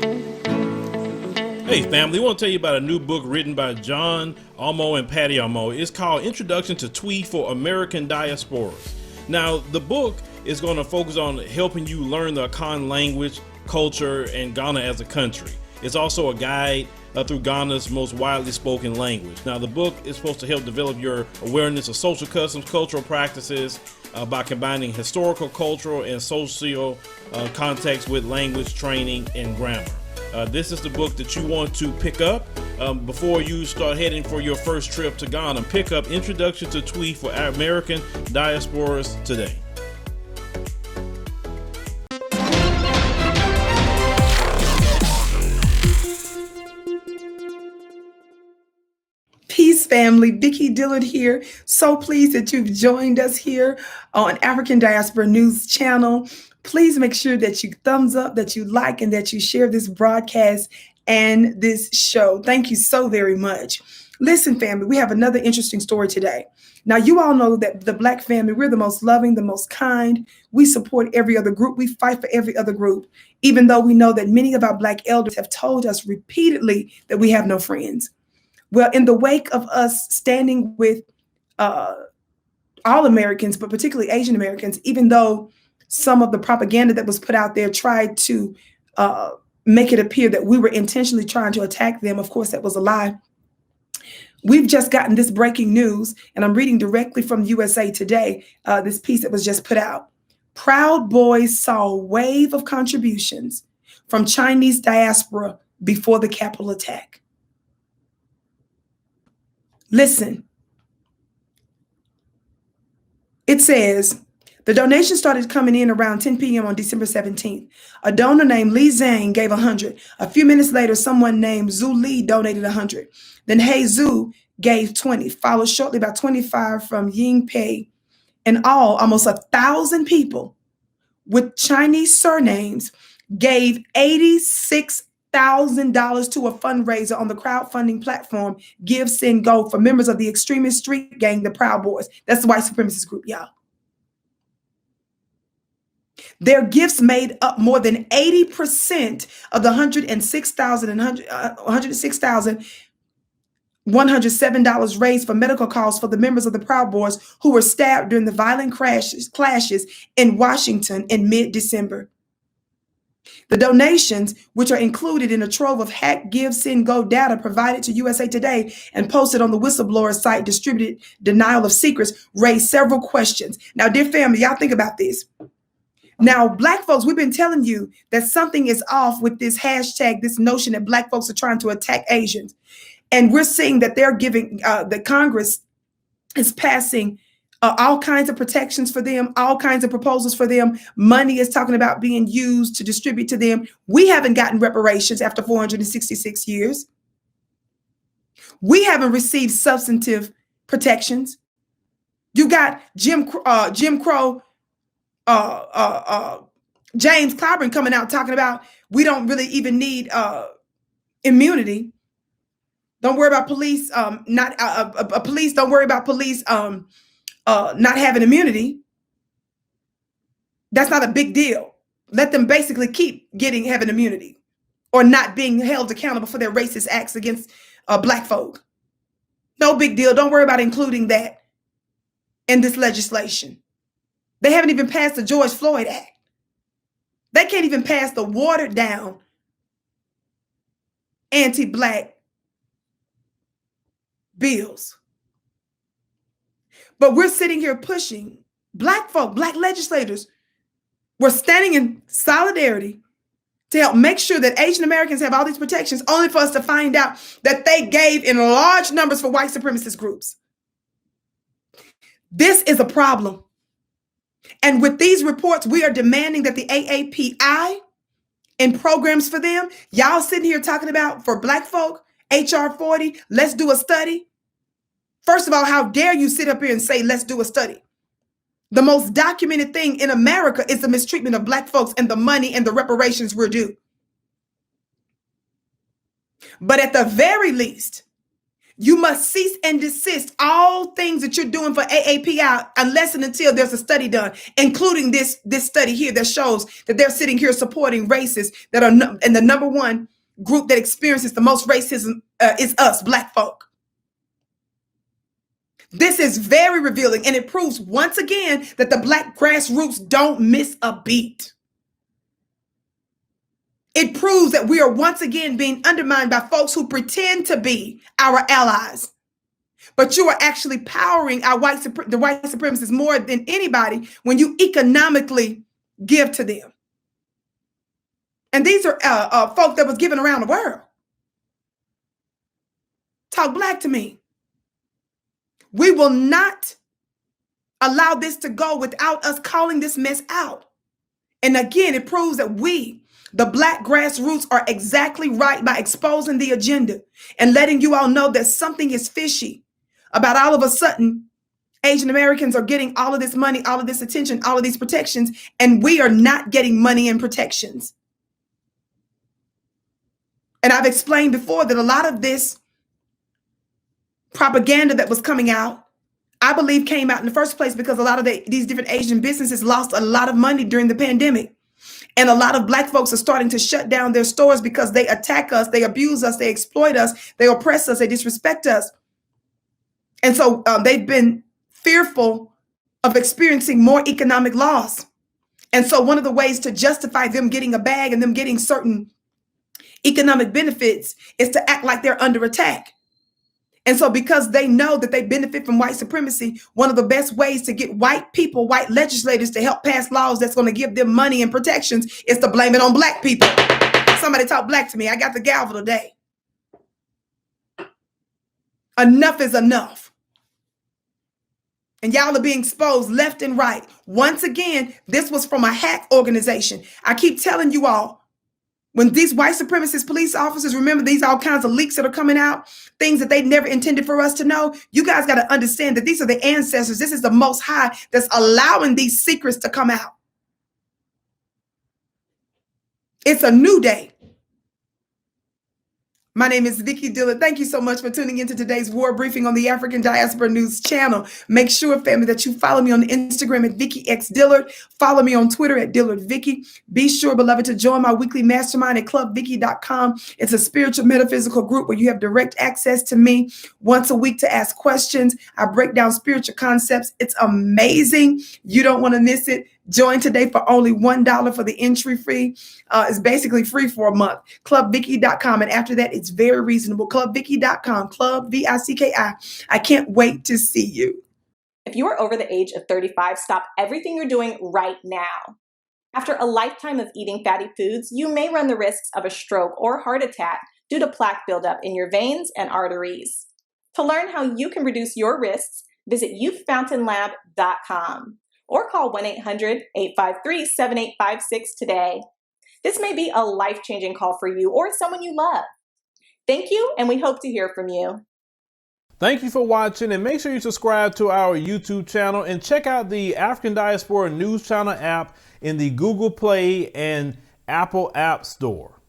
Hey family, I want to tell you about a new book written by John Almo and Patty Almo. It's called Introduction to Twi for American Diasporas. Now, the book is going to focus on helping you learn the Akan language, culture, and Ghana as a country. It's also a guide through Ghana's most widely spoken language. Now, the book is supposed to help develop your awareness of social customs, cultural practices, by combining historical, cultural, and social context with language training and grammar. This is the book that you want to pick up before you start heading for your first trip to Ghana. Pick up Introduction to Twi for American Diasporas today. Peace family, Vicki Dillard here. So pleased that you've joined us here on African Diaspora News Channel. Please make sure that you thumbs up, that you like, and that you share this broadcast and this show. Thank you so very much. Listen, family, we have another interesting story today. Now, you all know that the Black family, we're the most loving, the most kind. We support every other group. We fight for every other group, even though we know that many of our Black elders have told us repeatedly that we have no friends. Well, in the wake of us standing with all Americans, but particularly Asian Americans, even though some of the propaganda that was put out there tried to make it appear that we were intentionally trying to attack them. Of course, that was a lie. We've just gotten this breaking news, and I'm reading directly from USA Today, this piece that was just put out. Proud Boys saw a wave of contributions from Chinese diaspora before the Capitol attack. Listen, it says, the donation started coming in around 10 p.m. on December 17th. A donor named Li Zhang gave 100. A few minutes later, someone named Zhu Li donated 100. Then Hey Zhu gave 20, followed shortly by 25 from Ying Pei. In all, almost 1,000 people with Chinese surnames gave $86,000 to a fundraiser on the crowdfunding platform Give, Send, Go for members of the extremist street gang, the Proud Boys. That's the white supremacist group, y'all. Their gifts made up more than 80% of the $106,107 raised for medical costs for the members of the Proud Boys who were stabbed during the violent clashes in Washington in mid-December. The donations, which are included in a trove of hacked Give, Send, Go data provided to USA Today and posted on the whistleblower site Distributed Denial of Secrets, raised several questions. Now, dear family, y'all think about this. Now, Black folks, we've been telling you that something is off with this hashtag, this notion that Black folks are trying to attack Asians. And we're seeing that they're giving, the Congress is passing all kinds of protections for them, all kinds of proposals for them. Money is talking about being used to distribute to them. We haven't gotten reparations after 466 years. We haven't received substantive protections. You got Jim Crow, James Clyburn coming out talking about we don't really even need immunity. Don't worry about police. Police don't worry about police not having immunity. That's not a big deal. Let them basically keep having immunity or not being held accountable for their racist acts against Black folk. No big deal. Don't worry about including that in this legislation. They haven't even passed the George Floyd Act. They can't even pass the watered down anti-Black bills. But we're sitting here pushing Black folk, Black legislators. We're standing in solidarity to help make sure that Asian Americans have all these protections, only for us to find out that they gave in large numbers for white supremacist groups. This is a problem. And with these reports, we are demanding that the AAPI and programs for them, y'all sitting here talking about for Black folk, HR 40, let's do a study. First of all, how dare you sit up here and say, let's do a study? The most documented thing in America is the mistreatment of Black folks and the money and the reparations we're due. But at the very least, You must cease and desist all things that you're doing for AAPI unless and until there's a study done, including this study here that shows that they're sitting here supporting racists that are, and the number one group that experiences the most racism is us, Black folk. This is very revealing, and it proves once again that the Black grassroots don't miss a beat. It proves that we are once again being undermined by folks who pretend to be our allies. But you are actually powering the white supremacists more than anybody when you economically give to them. And these are folk that was given around the world. Talk Black to me. We will not allow this to go without us calling this mess out. And again, it proves that we, the Black grassroots, are exactly right by exposing the agenda and letting you all know that something is fishy about all of a sudden Asian Americans are getting all of this money, all of this attention, all of these protections, and we are not getting money and protections. And I've explained before that a lot of this propaganda that was coming out, I believe came out in the first place because a lot of these different Asian businesses lost a lot of money during the pandemic. And a lot of Black folks are starting to shut down their stores because they attack us, they abuse us, they exploit us, they oppress us, they disrespect us. And so they've been fearful of experiencing more economic loss. And so one of the ways to justify them getting a bag and them getting certain economic benefits is to act like they're under attack. And so because they know that they benefit from white supremacy, one of the best ways to get white people, white legislators to help pass laws that's going to give them money and protections is to blame it on Black people. Somebody talk Black to me. I got the gavel today. Enough is enough. And y'all are being exposed left and right. Once again, this was from a hack organization. I keep telling you all, when these white supremacist police officers, remember these all kinds of leaks that are coming out, things that they never intended for us to know, you guys got to understand that these are the ancestors. This is the Most High that's allowing these secrets to come out. It's a new day. My name is Vicki Dillard. Thank you so much for tuning into today's War Briefing on the African Diaspora News channel. Make sure, family, that you follow me on Instagram at Vicki X Dillard. Follow me on Twitter at Dillard Vicki. Be sure, beloved, to join my weekly mastermind at clubvicki.com. It's a spiritual metaphysical group where you have direct access to me once a week to ask questions. I break down spiritual concepts. It's amazing. You don't want to miss it. Join today for only $1 for the entry fee. It's basically free for a month. Clubvicki.com. And after that, it's very reasonable. Clubvicki.com. Club V-I-C-K-I. I can't wait to see you. If you are over the age of 35, stop everything you're doing right now. After a lifetime of eating fatty foods, you may run the risks of a stroke or heart attack due to plaque buildup in your veins and arteries. To learn how you can reduce your risks, visit youthfountainlab.com. or call 1-800-853-7856 today. This may be a life-changing call for you or someone you love. Thank you, and we hope to hear from you. Thank you for watching, and make sure you subscribe to our YouTube channel and check out the African Diaspora News Channel app in the Google Play and Apple App Store.